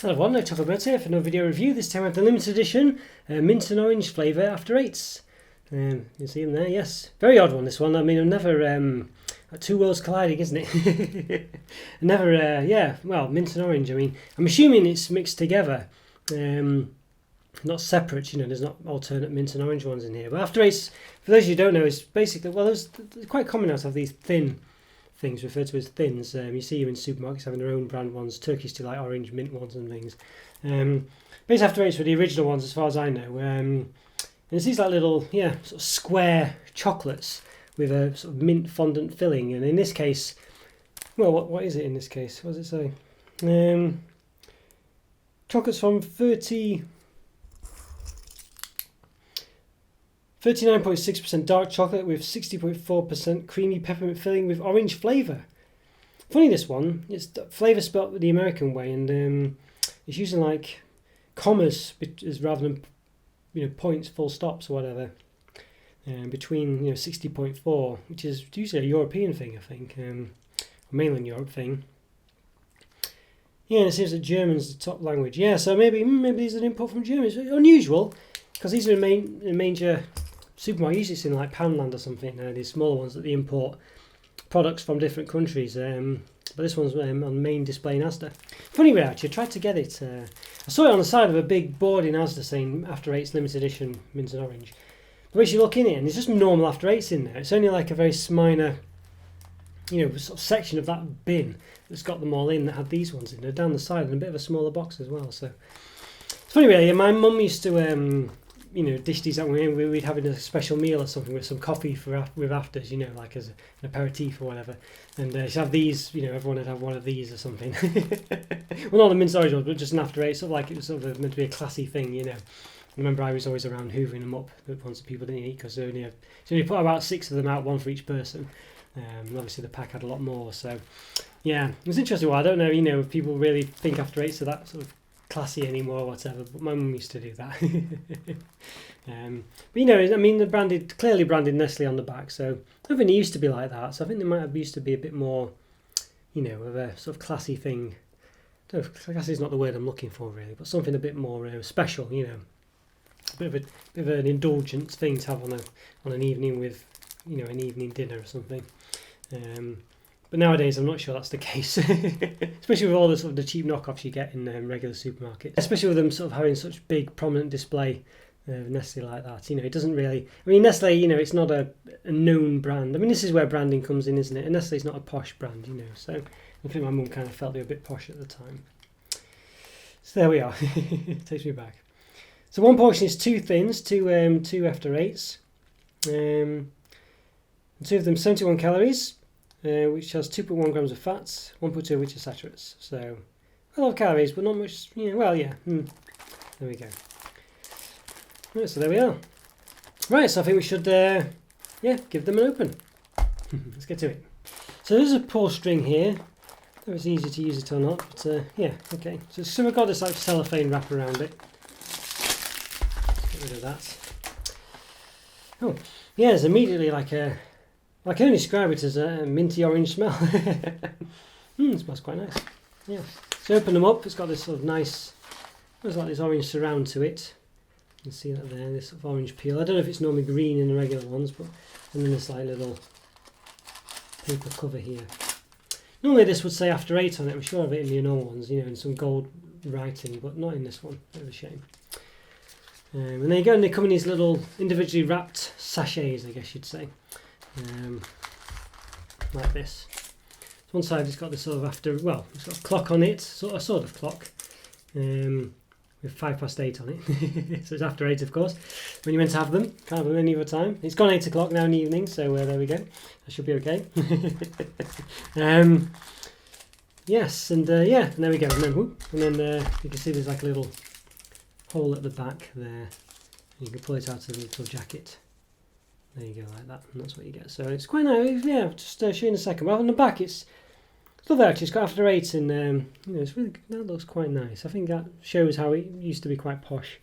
Hello everyone, I'm Roberto here for another video review. This time I have the limited edition mint and orange flavour after eights. You see them there, yes. Very odd one, this one. I mean, I've never, two worlds colliding, isn't it? Never, yeah, well, mint and orange. I mean, I'm assuming it's mixed together, not separate, you know, there's not alternate mint and orange ones in here. But after eights, for those of you who don't know, is basically, well, it's quite common now to have these thin things referred to as thins. You see them in supermarkets having their own brand ones. Turkish Delight orange mint ones and things. Base after eights were the original ones as far as I know. And it's these like little, yeah, sort of square chocolates with a sort of mint fondant filling. And in this case, well, what is it in this case? What does it say? Chocolates from 39.6% dark chocolate with 60.4% creamy peppermint filling with orange flavour. Funny, this one, it's flavour spelt the American way, and it's using like commas rather than, you know, points, full stops or whatever, between, you know, 60.4, which is usually a European thing, I think, a mainland Europe thing. Yeah, and it seems that German's the top language. Yeah, so maybe these are an import from Germany. It's unusual because these are in major supermarket. Usually it's in like Poundland or something. These smaller ones that they import products from different countries. But this one's on main display in Asda. Funny actually, I tried to get it. I saw it on the side of a big board in Asda saying After Eights limited edition mint and orange. But when you look in it, and there's just normal After Eights in there. It's only like a very minor, you know, sort of section of that bin that's got them all in that had these ones in. They're down the side and a bit of a smaller box as well. So it's funny really. My mum used to you know, dish these out when we'd having a special meal or something with some coffee with afters, you know, like as an aperitif or whatever. And she'd have these, you know, everyone would have one of these or something. Well, not the mint orange ones, but just an after eight, sort of like it was sort of meant to be a classy thing, you know. I remember I was always around hoovering them up once the people didn't eat, because they only put about 6 of them out, one for each person. Obviously the pack had a lot more, so yeah, it was interesting. Well, I don't know, you know, if people really think after eights are that sort of classy anymore or whatever, but my mum used to do that. But you know, I mean, they're clearly branded Nestle on the back, so I don't think it used to be like that. So I think they might have used to be a bit more, you know, of a sort of classy thing. I don't know if classy is not the word I'm looking for really, but something a bit more special, you know, a bit of an indulgent thing to have on an evening with, you know, an evening dinner or something. But nowadays, I'm not sure that's the case, especially with all the sort of the cheap knockoffs you get in regular supermarkets. Especially with them sort of having such big, prominent display of Nestle like that. You know, it doesn't really. I mean, Nestle, you know, it's not a known brand. I mean, this is where branding comes in, isn't it? And Nestle's not a posh brand, you know. So I think my mum kind of felt they were a bit posh at the time. So there we are. It takes me back. So one portion is 2 thins, two after eights. 2 of them 71 calories. Which has 2.1 grams of fats, 1.2 of which are saturates. So a lot of calories, but not much. You know, well, yeah. There we go. Right, so there we are. Right, so I think we should, yeah, give them an open. Let's get to it. So there's a pull string here. I don't know if it's easy to use it or not, but yeah, okay. So we've got this like cellophane wrap around it. Let's get rid of that. Oh, yeah, there's immediately like a. I can only describe it as a minty orange smell. It smells quite nice. Yeah. So open them up. It's got this sort of nice, there's like this orange surround to it. You can see that there, this sort of orange peel. I don't know if it's normally green in the regular ones, but and then this like little paper cover here. Normally this would say after 8 on it. I'm sure of it in the normal ones, you know, in some gold writing, but not in this one. Bit of a shame. And there you go. And they come in these little individually wrapped sachets, I guess you'd say. Like this. So one side it's got this sort of it's got a clock on it, sort of clock, with 8:05 on it. So it's after 8, of course, when you're meant to have them. Can't have them any other time. It's gone 8 o'clock now in the evening, so there we go. That should be okay. Yes, and yeah, and there we go. And then you can see there's like a little hole at the back there. You can pull it out of the little jacket. There you go, like that, and that's what you get. So it's quite nice. Yeah, just show you in a second. Well, on the back, it's lovely actually. It's got after 8, and you know, it's really, that looks quite nice. I think that shows how it used to be quite posh.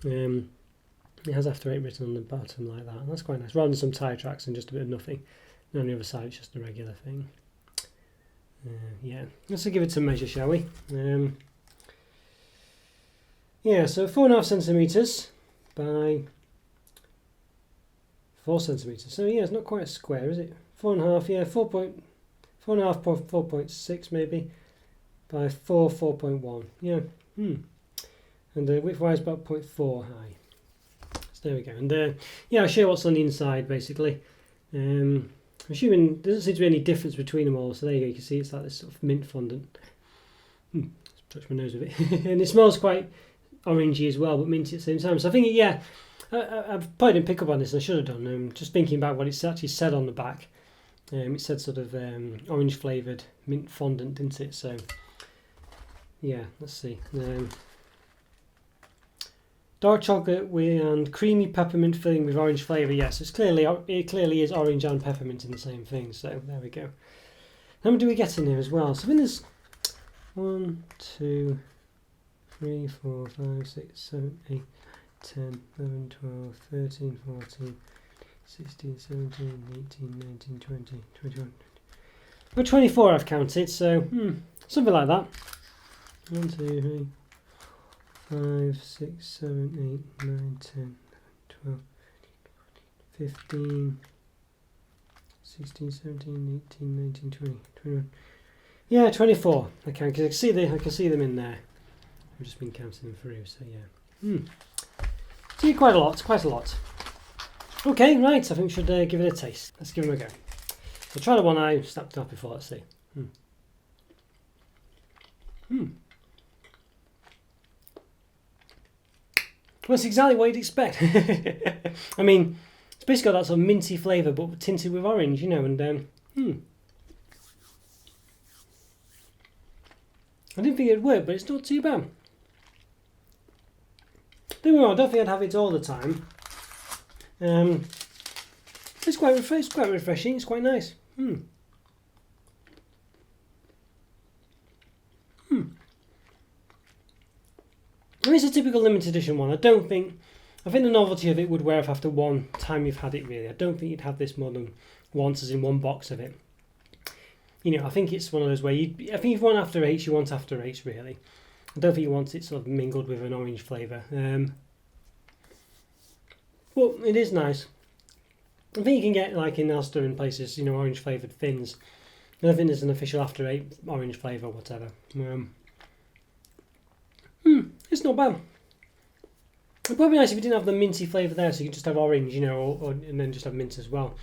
It has after 8 written on the bottom like that. And that's quite nice, rather than some tire tracks and just a bit of nothing. And on the other side, it's just a regular thing. Yeah, let's give it some measure, shall we? Yeah, so 4.5 centimetres by 4 centimetres. So yeah, it's not quite a square, is it? 4.5, yeah, 4.5, 4.6 maybe, by 4.1. Yeah, and the width-wise about 0.4 high. So there we go. And yeah, I'll show you what's on the inside basically. I'm assuming there doesn't seem to be any difference between them all. So there you go. You can see it's like this sort of mint fondant. Let's touch my nose with it, and it smells quite orangey as well, but minty at the same time. So I think yeah, I've probably didn't pick up on this, and I should have done. Just thinking about what it's actually said on the back. It said sort of orange flavoured mint fondant, didn't it? So yeah, let's see. Dark chocolate and creamy peppermint filling with orange flavour. Yes, it clearly is orange and peppermint in the same thing. So there we go. How many do we get in here as well? So I think there's 1, 2, 3, 4, 5, 6, 7, 8, 10, 11, 12, 13, 14, 16, 17, 18, 19, 20, 21. Well, 24 I've counted, so something like that. 1, 2, 3, 5, 6, 7, 8, 9, 10, 12, 15, 16, 17, 18, 19, 20, 21. Yeah, 24. I can, because I can see them in there. I've just been counting them through, so yeah. See, quite a lot. Okay, right, I think we should give it a taste. Let's give them a go. I'll try the one I snapped off before, let's see. Well, that's exactly what you'd expect. I mean, it's basically got that sort of minty flavour, but tinted with orange, you know, and I didn't think it'd work, but it's not too bad. Don't get me wrong, I don't think I'd have it all the time. It's quite refreshing. It's quite nice. And it's a typical limited edition one. I think the novelty of it would wear off after one time you've had it, really. I don't think you'd have this more than once as in one box of it. You know, I think it's one of those where I think if you want after eights, you want after eights, really. I don't think you want it sort of mingled with an orange flavour. But it is nice. I think you can get, like in Asda and places, you know, orange flavoured thins. I don't think there's an official after eight orange flavour or whatever. It's not bad. It'd probably be nice if you didn't have the minty flavour there, so you could just have orange, you know, and then just have mint as well.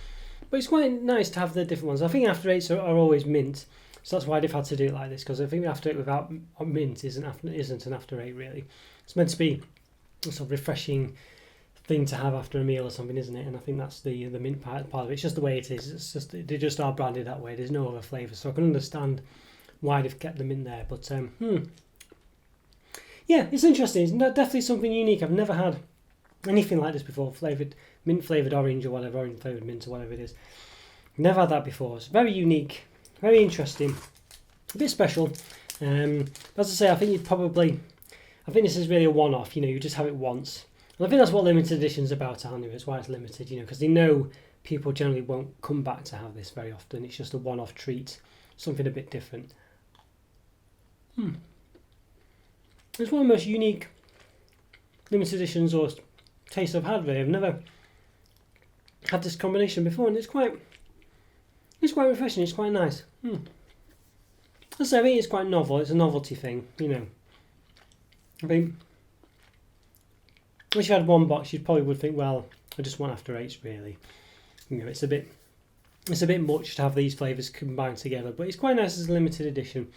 But it's quite nice to have the different ones. I think after eights are always mint, so that's why they've had to do it like this, because I think after eight without mint isn't an after eight really. It's meant to be a sort of refreshing thing to have after a meal or something, isn't it? And I think that's the mint part of it. It's just the way it is. It's just they just are branded that way. There's no other flavour, so I can understand why they've kept them in there. But yeah, it's interesting. It's definitely something unique. I've never had anything like this before. Mint flavoured orange or whatever, orange flavoured mint or whatever it is. Never had that before. It's very unique, very interesting, a bit special. As I say, I think this is really a one-off. You know, you just have it once. And I think that's what limited edition's about, aren't they? That's why it's limited, you know, because they know people generally won't come back to have this very often. It's just a one-off treat, something a bit different. It's one of the most unique limited editions or tastes I've had, really. I've never had this combination before, and it's quite refreshing. It's quite nice. I think it's quite novel. It's a novelty thing, you know. I think if you had one box, you probably would think, well, I just want after eights, really. You know, it's a bit much to have these flavours combined together, but it's quite nice as a limited edition.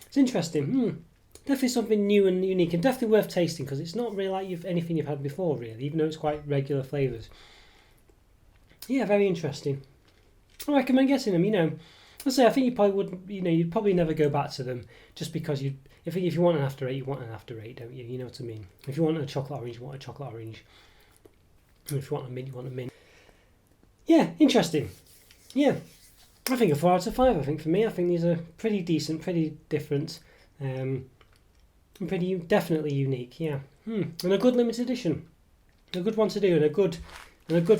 It's interesting. Definitely something new and unique, and definitely worth tasting, because it's not really like anything you've had before, really, even though it's quite regular flavours. Yeah, very interesting. I recommend getting them. You know, I think you probably would. You know, you'd probably never go back to them, just because if you want an after eight, you want an after eight, don't you? You know what I mean? If you want a chocolate orange, you want a chocolate orange. And if you want a mint, you want a mint. Yeah, interesting. Yeah, I think a 4 out of 5. I think for me, I think these are pretty decent, pretty different. And pretty definitely unique, yeah. And a good limited edition, a good one to do, and a good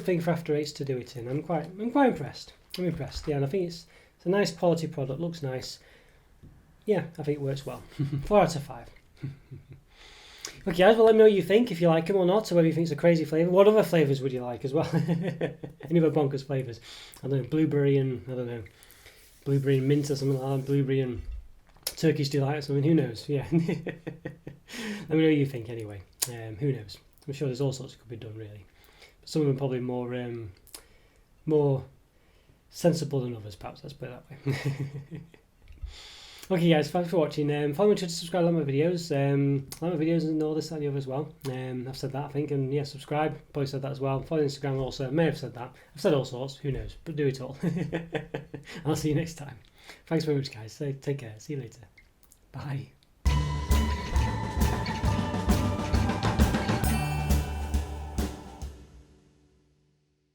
thing for after eights to do it in. I'm quite impressed. I'm impressed, yeah. And I think it's a nice quality product. Looks nice. Yeah, I think it works well. 4 out of 5. Okay, guys, well, let me know what you think, if you like them or not, or whether you think it's a crazy flavour. What other flavours would you like as well? Any other bonkers flavours? I don't know, blueberry and, I don't know, blueberry and mint or something like that, blueberry and Turkish delight or something, who knows? Yeah. Let me know what you think anyway. Who knows? I'm sure there's all sorts that could be done, really. But some of them probably more sensible than others, perhaps, let's put it that way. Okay, guys, thanks for watching. Follow me on Twitter, subscribe, like my videos. Like my videos and all this, that, and the other as well. I've said that, I think, and yeah, subscribe. Probably said that as well. Follow Instagram also. I may have said that. I've said all sorts. Who knows? But do it all. I'll see you next time. Thanks very much, guys. So take care. See you later. Bye.